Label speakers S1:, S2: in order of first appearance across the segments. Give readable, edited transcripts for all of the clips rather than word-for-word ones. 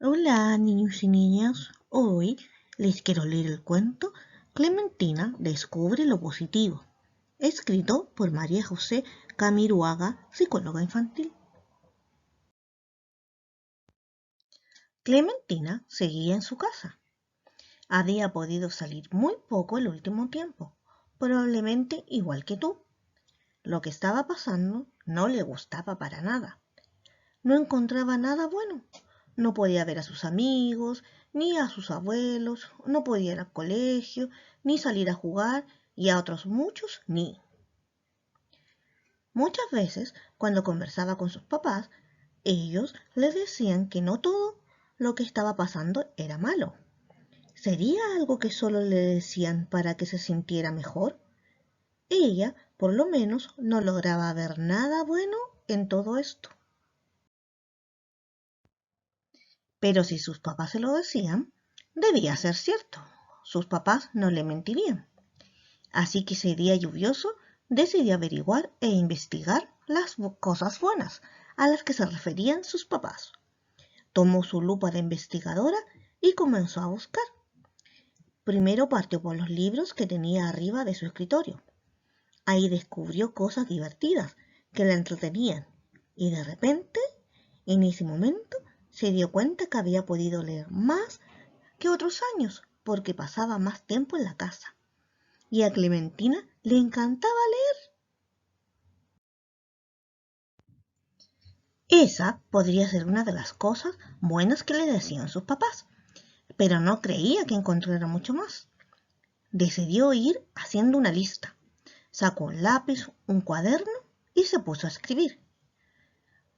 S1: Hola, niños y niñas. Hoy les quiero leer el cuento Clementina descubre lo positivo, escrito por María José Camiruaga, psicóloga infantil. Clementina seguía en su casa. Había podido salir muy poco el último tiempo, probablemente igual que tú. Lo que estaba pasando no le gustaba para nada. No encontraba nada bueno. No podía ver a sus amigos, ni a sus abuelos, no podía ir al colegio, ni salir a jugar, y a otros muchos ni. Muchas veces, cuando conversaba con sus papás, ellos le decían que no todo lo que estaba pasando era malo. ¿Sería algo que solo le decían para que se sintiera mejor? Ella, por lo menos, no lograba ver nada bueno en todo esto. Pero si sus papás se lo decían, debía ser cierto. Sus papás no le mentirían. Así que ese día lluvioso decidió averiguar e investigar las cosas buenas a las que se referían sus papás. Tomó su lupa de investigadora y comenzó a buscar. Primero partió por los libros que tenía arriba de su escritorio. Ahí descubrió cosas divertidas que la entretenían y de repente, en ese momento, se dio cuenta que había podido leer más que otros años porque pasaba más tiempo en la casa. Y a Clementina le encantaba leer. Esa podría ser una de las cosas buenas que le decían sus papás, pero no creía que encontrara mucho más. Decidió ir haciendo una lista. Sacó un lápiz, un cuaderno y se puso a escribir.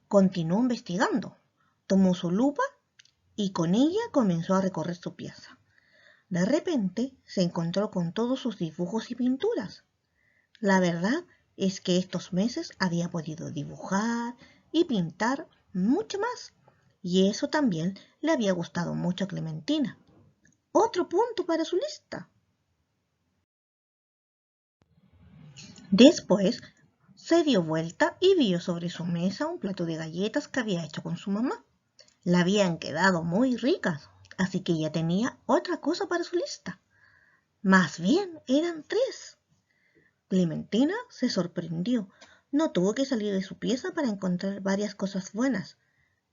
S1: Continuó investigando. Tomó su lupa y con ella comenzó a recorrer su pieza. De repente se encontró con todos sus dibujos y pinturas. La verdad es que estos meses había podido dibujar y pintar mucho más, y eso también le había gustado mucho a Clementina. Otro punto para su lista. Después se dio vuelta y vio sobre su mesa un plato de galletas que había hecho con su mamá. Le habían quedado muy ricas, así que ya tenía otra cosa para su lista. Más bien eran tres. Clementina se sorprendió. No tuvo que salir de su pieza para encontrar varias cosas buenas,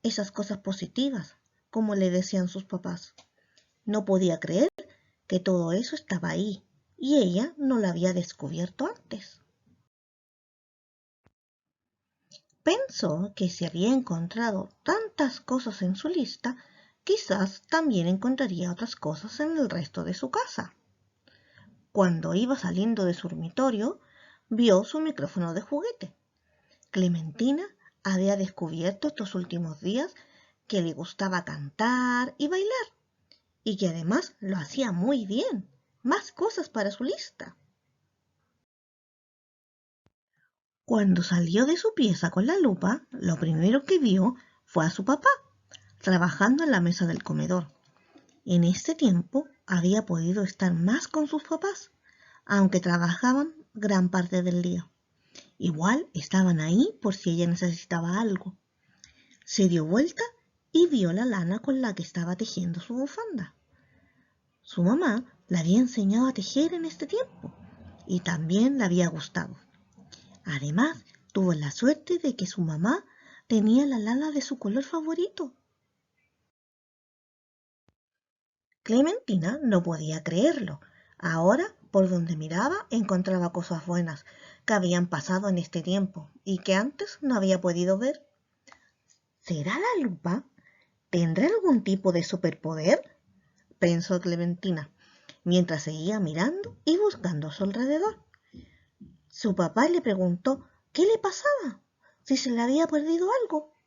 S1: esas cosas positivas, como le decían sus papás. No podía creer que todo eso estaba ahí, y ella no lo había descubierto antes. Pensó que si había encontrado tantas cosas en su lista, quizás también encontraría otras cosas en el resto de su casa. Cuando iba saliendo de su dormitorio, vio su micrófono de juguete. Clementina había descubierto estos últimos días que le gustaba cantar y bailar, y que además lo hacía muy bien. Más cosas para su lista. Cuando salió de su pieza con la lupa, lo primero que vio fue a su papá, trabajando en la mesa del comedor. En este tiempo había podido estar más con sus papás, aunque trabajaban gran parte del día. Igual estaban ahí por si ella necesitaba algo. Se dio vuelta y vio la lana con la que estaba tejiendo su bufanda. Su mamá le había enseñado a tejer en este tiempo y también le había gustado. Además, tuvo la suerte de que su mamá tenía la lana de su color favorito. Clementina no podía creerlo. Ahora, por donde miraba, encontraba cosas buenas que habían pasado en este tiempo y que antes no había podido ver. ¿Será la lupa? ¿Tendrá algún tipo de superpoder? Pensó Clementina, mientras seguía mirando y buscando a su alrededor. Su papá le preguntó qué le pasaba, si se le había perdido algo.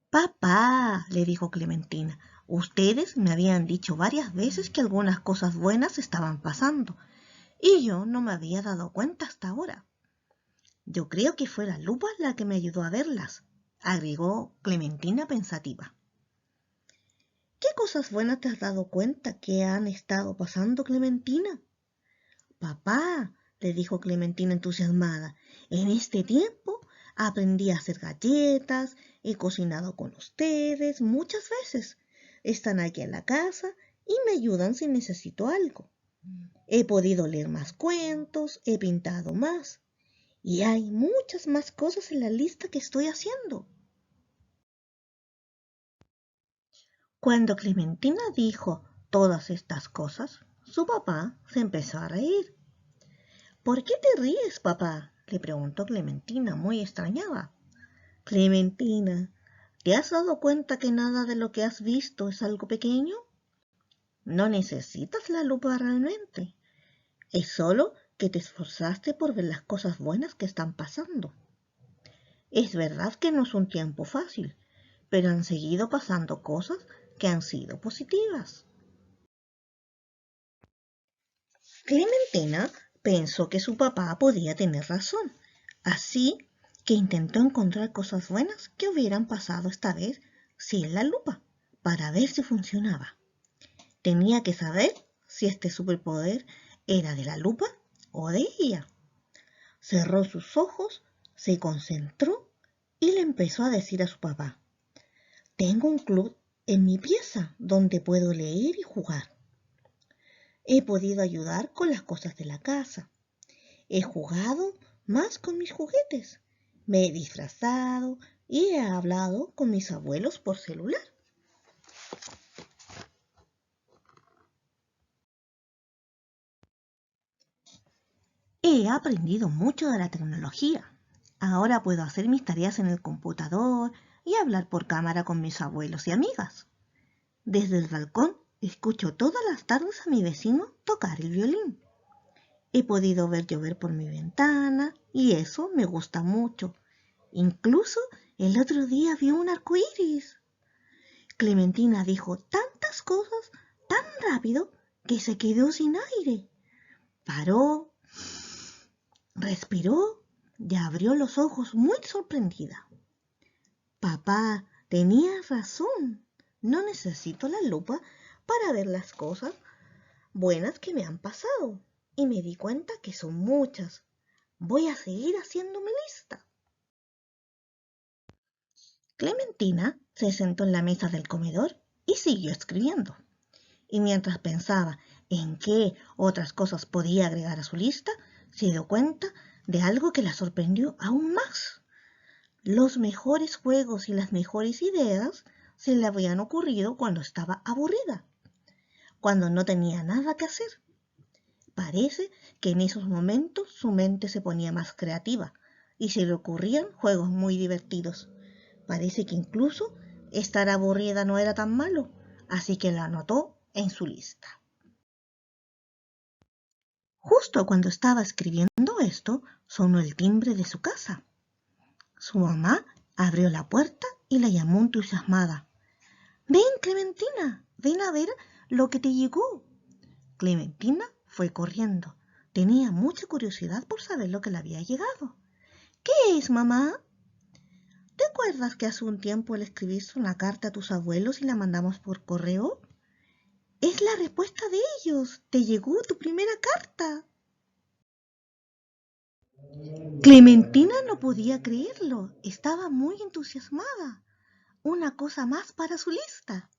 S1: Papá, le dijo Clementina, ustedes me habían dicho varias veces que algunas cosas buenas estaban pasando, y yo no me había dado cuenta hasta ahora. Yo creo que fue la lupa la que me ayudó a verlas, agregó Clementina pensativa. ¿Qué cosas buenas te has dado cuenta que han estado pasando, Clementina? Papá, le dijo Clementina entusiasmada, en este tiempo Aprendí a hacer galletas, he cocinado con ustedes muchas veces. Están aquí en la casa y me ayudan si necesito algo. He podido leer más cuentos, he pintado más. Y hay muchas más cosas en la lista que estoy haciendo. Cuando Clementina dijo todas estas cosas, su papá se empezó a reír. ¿Por qué te ríes, papá?, le preguntó Clementina, muy extrañada. Clementina, ¿te has dado cuenta que nada de lo que has visto es algo pequeño? No necesitas la lupa realmente. Es solo que te esforzaste por ver las cosas buenas que están pasando. Es verdad que no es un tiempo fácil, pero han seguido pasando cosas que han sido positivas. Clementina pensó que su papá podía tener razón, así que intentó encontrar cosas buenas que hubieran pasado esta vez sin la lupa, para ver si funcionaba. Tenía que saber si este superpoder era de la lupa o de ella. Cerró sus ojos, se concentró y le empezó a decir a su papá: tengo un club en mi pieza donde puedo leer y jugar. He podido ayudar con las cosas de la casa. He jugado más con mis juguetes. Me he disfrazado y he hablado con mis abuelos por celular. He aprendido mucho de la tecnología. Ahora puedo hacer mis tareas en el computador y hablar por cámara con mis abuelos y amigas. Desde el balcón escucho todas las tardes a mi vecino tocar el violín. He podido ver llover por mi ventana y eso me gusta mucho. Incluso el otro día vi un arco iris. Clementina dijo tantas cosas tan rápido que se quedó sin aire. Paró, respiró y abrió los ojos muy sorprendida. Papá, tenías razón. No necesito la lupa para ver las cosas buenas que me han pasado. Y me di cuenta que son muchas. Voy a seguir haciendo mi lista. Clementina se sentó en la mesa del comedor y siguió escribiendo. Y mientras pensaba en qué otras cosas podía agregar a su lista, se dio cuenta de algo que la sorprendió aún más. Los mejores juegos y las mejores ideas se le habían ocurrido cuando estaba aburrida, cuando no tenía nada que hacer. Parece que en esos momentos su mente se ponía más creativa y se le ocurrían juegos muy divertidos. Parece que incluso estar aburrida no era tan malo, así que lo anotó en su lista. Justo cuando estaba escribiendo esto, sonó el timbre de su casa. Su mamá abrió la puerta y la llamó entusiasmada. Ven, Clementina, ven a ver lo que te llegó. Clementina fue corriendo. Tenía mucha curiosidad por saber lo que le había llegado. ¿Qué es, mamá? ¿Te acuerdas que hace un tiempo le escribiste una carta a tus abuelos y la mandamos por correo? Es la respuesta de ellos. Te llegó tu primera carta. Clementina no podía creerlo. Estaba muy entusiasmada. Una cosa más para su lista.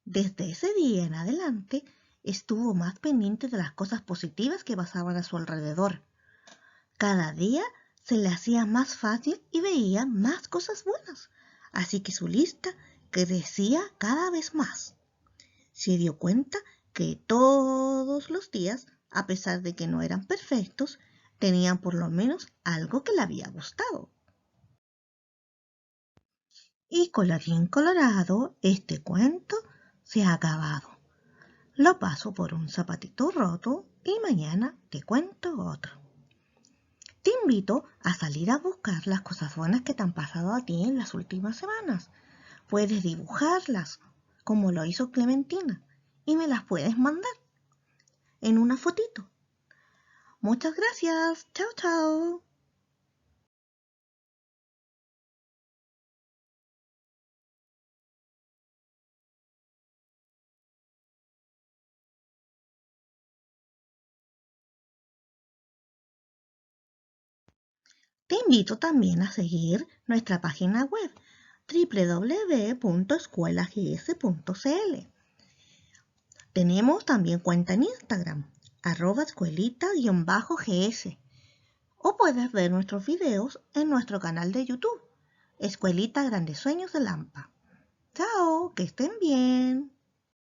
S1: Desde ese día en adelante, estuvo más pendiente de las cosas positivas que pasaban a su alrededor. Cada día se le hacía más fácil y veía más cosas buenas, así que su lista crecía cada vez más. Se dio cuenta que todos los días, a pesar de que no eran perfectos, tenían por lo menos algo que le había gustado. Y colorín colorado, este cuento se ha acabado. Lo paso por un zapatito roto y mañana te cuento otro. Te invito a salir a buscar las cosas buenas que te han pasado a ti en las últimas semanas. Puedes dibujarlas, como lo hizo Clementina, y me las puedes mandar en una fotito. Muchas gracias. Chao, chao. Te invito también a seguir nuestra página web www.escuelags.cl. Tenemos también cuenta en Instagram, @escuelita_gs. O puedes ver nuestros videos en nuestro canal de YouTube, Escuelita Grandes Sueños de Lampa. ¡Chao! ¡Que estén bien!